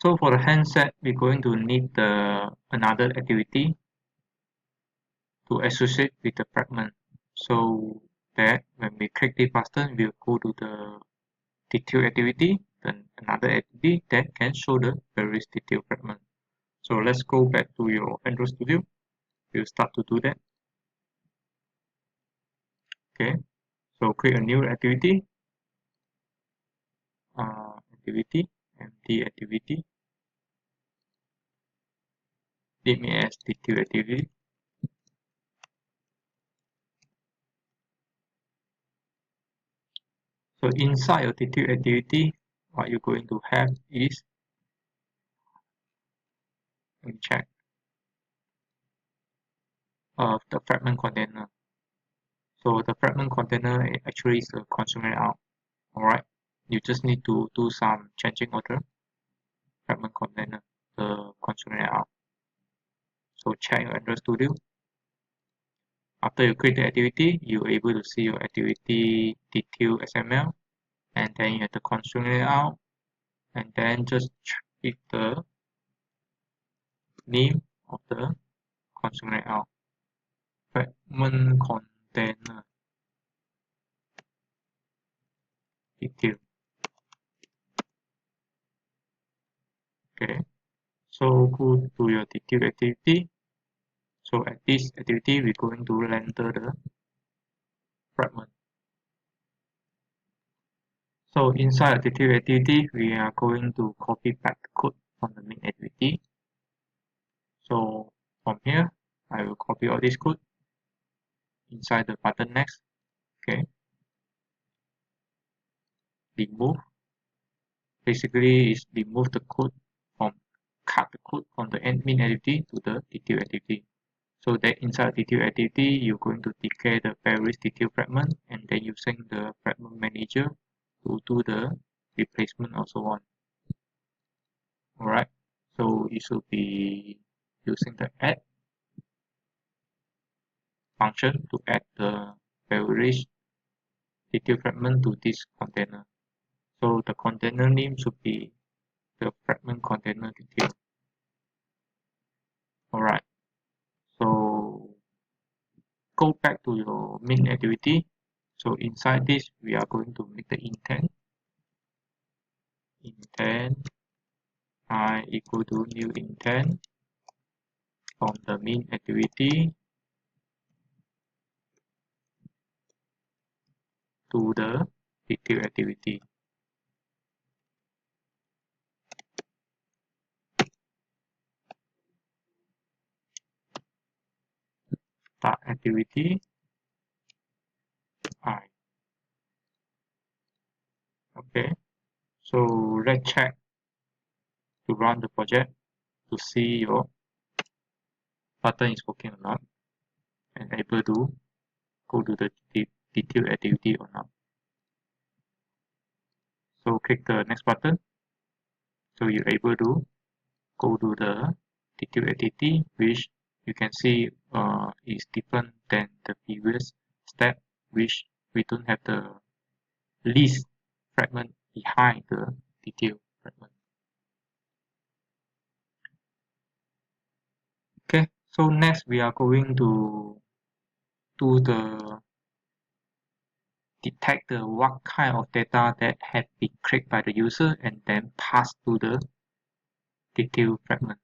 So for the handset, we're going to need another activity to associate with the fragment. So that when we click the button, we'll go to the detail activity, then another activity that can show the various detail fragment. So let's go back to your Android Studio. We'll start to do that. Okay, so create a new activity, empty activity, name it as detail activity. So inside your detail activity, what you're going to have is, let me check, the fragment container. So the fragment container actually is a consumer out. Alright, you just need to do some changing order. Fragment container, the consumer out. So check your Android Studio. After you create the activity, you're able to see your activity detail XML, and then you have the consumer out, and then just check the name of the consumer out. Fragment container detail. Okay, so go to your detail activity. So at this activity, we're going to render the fragment. So inside the detail activity, we are going to copy back the code from the main activity. So from here, I will copy all this code inside the button next. Okay, remove. Basically, is remove the code from cut the code from the admin activity to the detail activity. So that inside detail activity, you're going to declare the various detail fragment, and then using the fragment manager to do the replacement and so on. Alright, so it should be using the add function to add the various detail fragment to this container. So the container name should be the fragment container detail. Alright, so go back to your main activity. So inside this, we are going to make the intent I equal to new intent from the main activity to the detail activity. Start activity I. Okay, so let's check to run the project to see your button is working or not, and able to go to the detail activity or not. So click the next button. So you're able to go to the detail activity, which you can see is different than the previous step, which we don't have the list fragment behind the detail fragment. Okay, so next we are going to do the detect what kind of data that had been clicked by the user and then pass to the detail fragment.